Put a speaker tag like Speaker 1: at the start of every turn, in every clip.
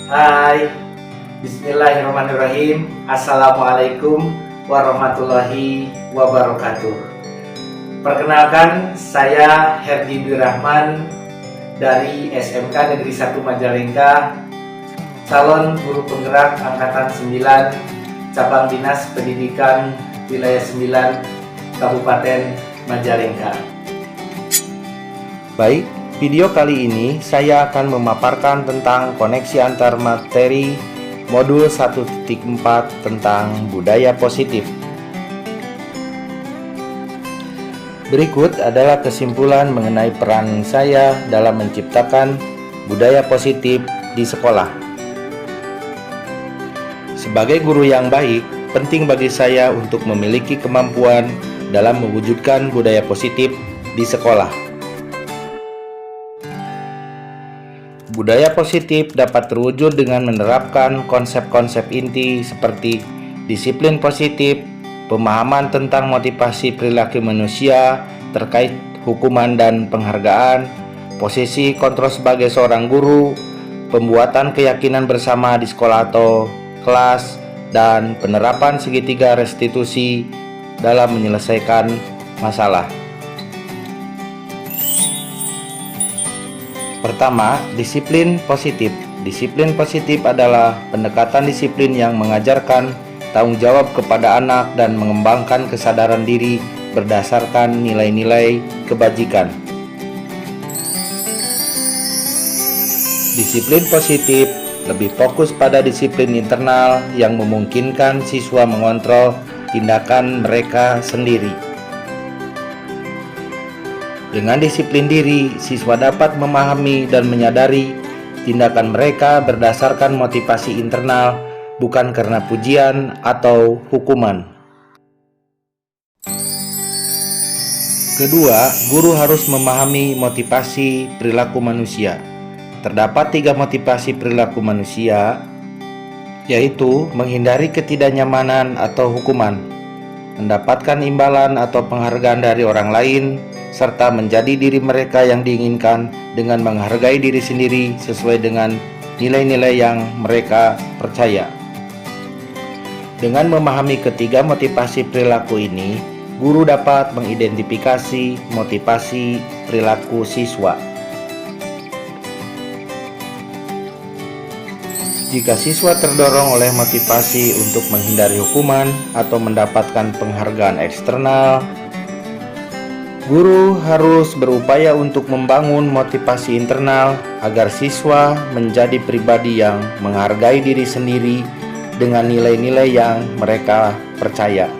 Speaker 1: Hai, Bismillahirrahmanirrahim. Assalamualaikum warahmatullahi wabarakatuh. Perkenalkan, saya Herdi Dwi Rahman dari SMK Negeri 1 Majalengka, calon guru penggerak Angkatan 9, Cabang Dinas Pendidikan Wilayah 9, Kabupaten Majalengka.
Speaker 2: Baik, video kali ini saya akan memaparkan tentang koneksi antar materi modul 1.4 tentang budaya positif. Berikut adalah kesimpulan mengenai peran saya dalam menciptakan budaya positif di sekolah. Sebagai guru yang baik, penting bagi saya untuk memiliki kemampuan dalam mewujudkan budaya positif di sekolah. Budaya positif dapat terwujud dengan menerapkan konsep-konsep inti seperti disiplin positif, pemahaman tentang motivasi perilaku manusia terkait hukuman dan penghargaan, posisi kontrol sebagai seorang guru, pembuatan keyakinan bersama di sekolah atau kelas, dan penerapan segitiga restitusi dalam menyelesaikan masalah. Pertama, disiplin positif. Disiplin positif adalah pendekatan disiplin yang mengajarkan tanggung jawab kepada anak dan mengembangkan kesadaran diri berdasarkan nilai-nilai kebajikan. Disiplin positif lebih fokus pada disiplin internal yang memungkinkan siswa mengontrol tindakan mereka sendiri. Dengan disiplin diri, siswa dapat memahami dan menyadari tindakan mereka berdasarkan motivasi internal, bukan karena pujian atau hukuman. Kedua, guru harus memahami motivasi perilaku manusia. Terdapat 3 motivasi perilaku manusia, yaitu menghindari ketidaknyamanan atau hukuman, mendapatkan imbalan atau penghargaan dari orang lain, serta menjadi diri mereka yang diinginkan dengan menghargai diri sendiri sesuai dengan nilai-nilai yang mereka percaya. Dengan memahami ketiga motivasi perilaku ini, guru dapat mengidentifikasi motivasi perilaku siswa. Jika siswa terdorong oleh motivasi untuk menghindari hukuman atau mendapatkan penghargaan eksternal, guru harus berupaya untuk membangun motivasi internal agar siswa menjadi pribadi yang menghargai diri sendiri dengan nilai-nilai yang mereka percaya.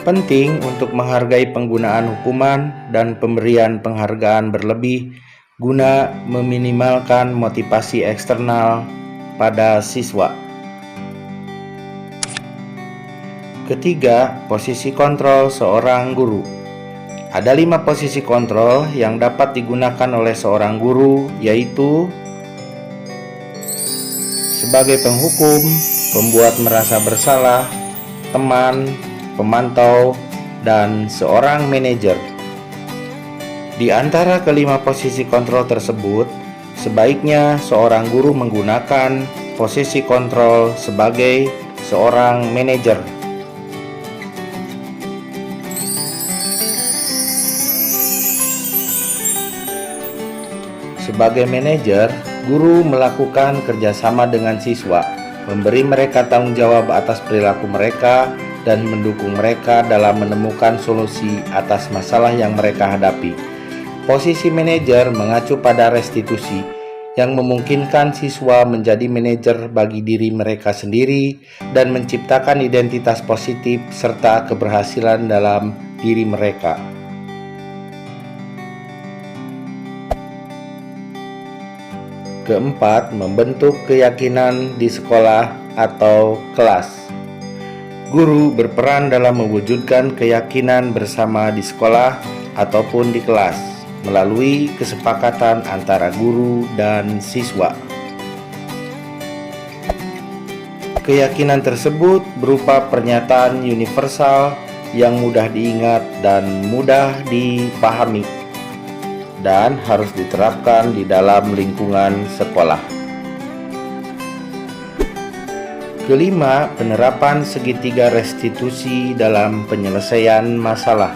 Speaker 2: Penting untuk menghargai penggunaan hukuman dan pemberian penghargaan berlebih guna meminimalkan motivasi eksternal pada siswa. Ketiga, posisi kontrol seorang guru. Ada 5 posisi kontrol yang dapat digunakan oleh seorang guru, yaitu sebagai penghukum, pembuat merasa bersalah, teman, pemantau, dan seorang manajer. Di antara kelima posisi kontrol tersebut, sebaiknya seorang guru menggunakan posisi kontrol sebagai seorang manajer. Sebagai manajer, guru melakukan kerjasama dengan siswa, memberi mereka tanggung jawab atas perilaku mereka, dan mendukung mereka dalam menemukan solusi atas masalah yang mereka hadapi. Posisi manajer mengacu pada restitusi, yang memungkinkan siswa menjadi manajer bagi diri mereka sendiri dan menciptakan identitas positif serta keberhasilan dalam diri mereka. Keempat, membentuk keyakinan di sekolah atau kelas. Guru berperan dalam mewujudkan keyakinan bersama di sekolah ataupun di kelas melalui kesepakatan antara guru dan siswa. Keyakinan tersebut berupa pernyataan universal yang mudah diingat dan mudah dipahami, dan harus diterapkan di dalam lingkungan sekolah. Kelima, penerapan segitiga restitusi dalam penyelesaian masalah.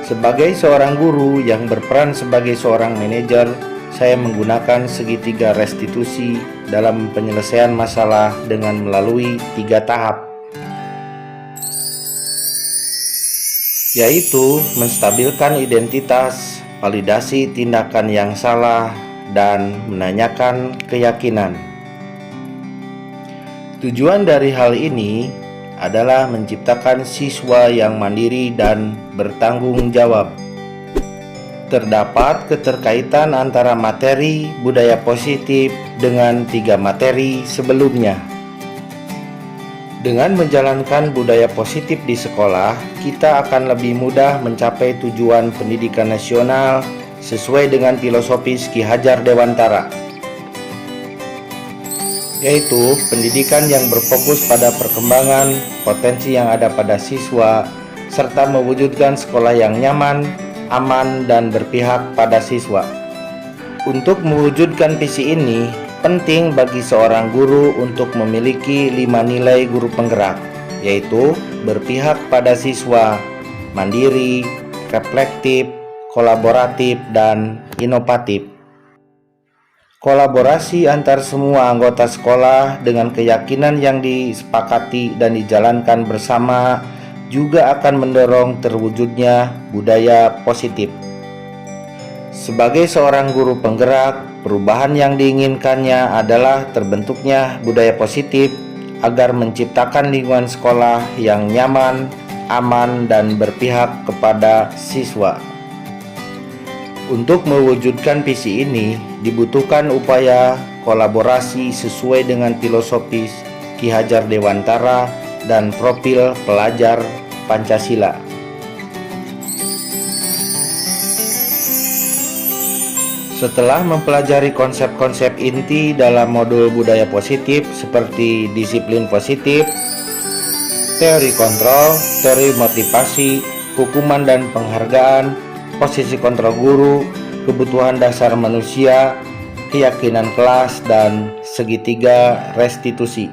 Speaker 2: Sebagai seorang guru yang berperan sebagai seorang manajer, saya menggunakan segitiga restitusi dalam penyelesaian masalah dengan melalui 3 tahap, yaitu menstabilkan identitas, validasi tindakan yang salah, dan menanyakan keyakinan. Tujuan dari hal ini adalah menciptakan siswa yang mandiri dan bertanggung jawab. Terdapat keterkaitan antara materi budaya positif dengan 3 materi sebelumnya. Dengan menjalankan budaya positif di sekolah, kita akan lebih mudah mencapai tujuan pendidikan nasional sesuai dengan filosofis Ki Hajar Dewantara, yaitu pendidikan yang berfokus pada perkembangan potensi yang ada pada siswa, serta mewujudkan sekolah yang nyaman, aman, dan berpihak pada siswa. Untuk mewujudkan visi ini, penting bagi seorang guru untuk memiliki 5 nilai guru penggerak, yaitu berpihak pada siswa, mandiri, reflektif, kolaboratif, dan inovatif. Kolaborasi antar semua anggota sekolah dengan keyakinan yang disepakati dan dijalankan bersama juga akan mendorong terwujudnya budaya positif. Sebagai seorang guru penggerak, perubahan yang diinginkannya adalah terbentuknya budaya positif agar menciptakan lingkungan sekolah yang nyaman, aman, dan berpihak kepada siswa. Untuk mewujudkan visi ini, dibutuhkan upaya kolaborasi sesuai dengan filosofis Ki Hajar Dewantara dan profil pelajar Pancasila. Setelah mempelajari konsep-konsep inti dalam modul budaya positif seperti disiplin positif, teori kontrol, teori motivasi, hukuman dan penghargaan, posisi kontrol guru, kebutuhan dasar manusia, keyakinan kelas, dan segitiga restitusi.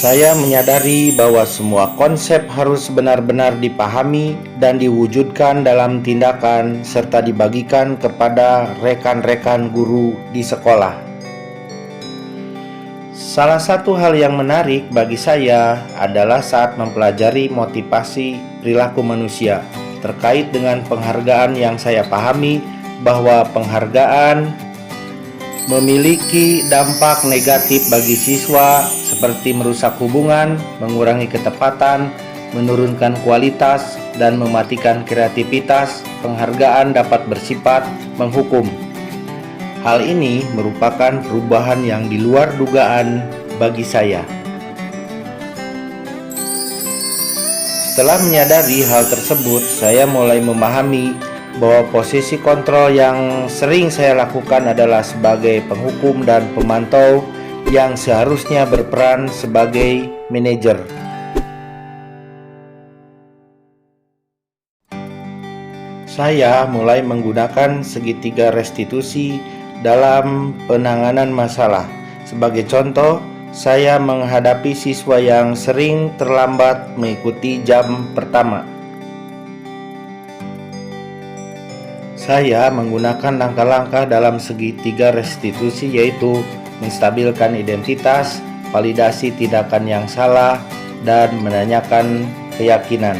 Speaker 2: Saya menyadari bahwa semua konsep harus benar-benar dipahami dan diwujudkan dalam tindakan serta dibagikan kepada rekan-rekan guru di sekolah. Salah satu hal yang menarik bagi saya adalah saat mempelajari motivasi perilaku manusia terkait dengan penghargaan yang saya pahami bahwa penghargaan memiliki dampak negatif bagi siswa seperti merusak hubungan, mengurangi ketepatan, menurunkan kualitas, dan mematikan kreativitas. Penghargaan dapat bersifat menghukum. Hal ini merupakan perubahan yang di luar dugaan bagi saya. Setelah menyadari hal tersebut, saya mulai memahami bahwa posisi kontrol yang sering saya lakukan adalah sebagai penghukum dan pemantau yang seharusnya berperan sebagai manajer. Saya mulai menggunakan segitiga restitusi dalam penanganan masalah. Sebagai contoh, saya menghadapi siswa yang sering terlambat mengikuti jam pertama. Saya menggunakan langkah-langkah dalam segitiga restitusi, yaitu menstabilkan identitas, validasi tindakan yang salah, dan menanyakan keyakinan.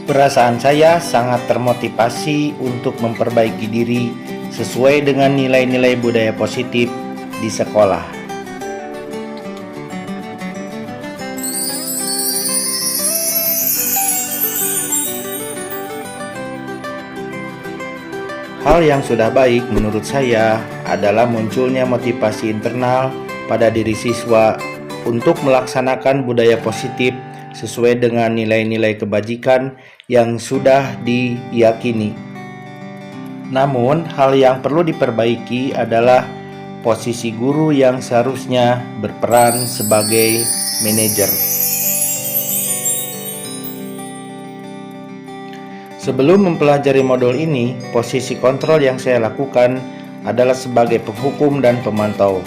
Speaker 2: Perasaan saya sangat termotivasi untuk memperbaiki diri sesuai dengan nilai-nilai budaya positif di sekolah. Hal yang sudah baik menurut saya adalah munculnya motivasi internal pada diri siswa untuk melaksanakan budaya positif sesuai dengan nilai-nilai kebajikan yang sudah diyakini. Namun, hal yang perlu diperbaiki adalah posisi guru yang seharusnya berperan sebagai manajer. Sebelum mempelajari modul ini, posisi kontrol yang saya lakukan adalah sebagai penghukum dan pemantau.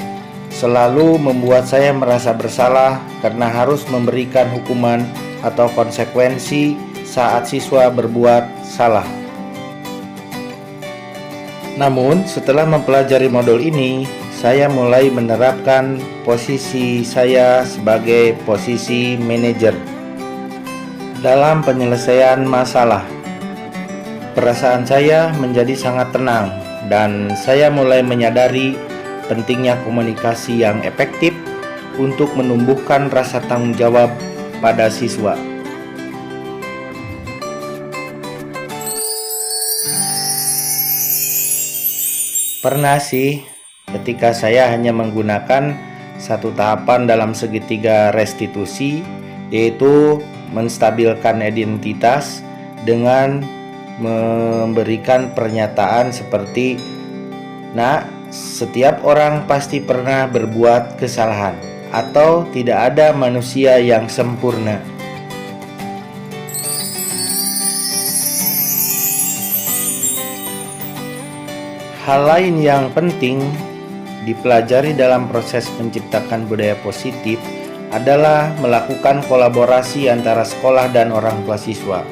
Speaker 2: Selalu membuat saya merasa bersalah karena harus memberikan hukuman atau konsekuensi saat siswa berbuat salah. Namun, setelah mempelajari modul ini, saya mulai menerapkan posisi saya sebagai posisi manajer dalam penyelesaian masalah. Perasaan saya menjadi sangat tenang dan saya mulai menyadari pentingnya komunikasi yang efektif untuk menumbuhkan rasa tanggung jawab pada siswa. Pernah sih ketika saya hanya menggunakan satu tahapan dalam segitiga restitusi, yaitu menstabilkan identitas dengan memberikan pernyataan seperti, "Nah, setiap orang pasti pernah berbuat kesalahan," atau "tidak ada manusia yang sempurna." Hal lain yang penting dipelajari dalam proses menciptakan budaya positif adalah melakukan kolaborasi antara sekolah dan orang tua siswa.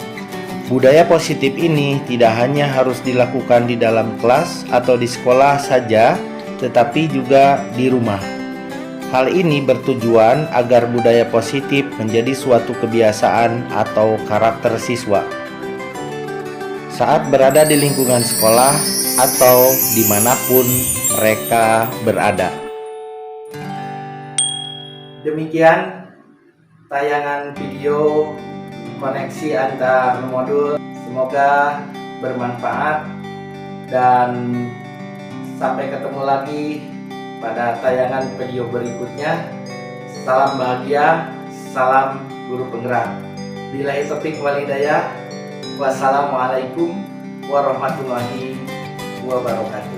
Speaker 2: Budaya positif ini tidak hanya harus dilakukan di dalam kelas atau di sekolah saja, tetapi juga di rumah. Hal ini bertujuan agar budaya positif menjadi suatu kebiasaan atau karakter siswa saat berada di lingkungan sekolah atau dimanapun mereka berada.
Speaker 1: Demikian tayangan video koneksi antar modul, semoga bermanfaat dan sampai ketemu lagi pada tayangan video berikutnya. Salam bahagia, salam guru penggerak. Billahi taufiq wal hidayah. Wassalamualaikum warahmatullahi wabarakatuh.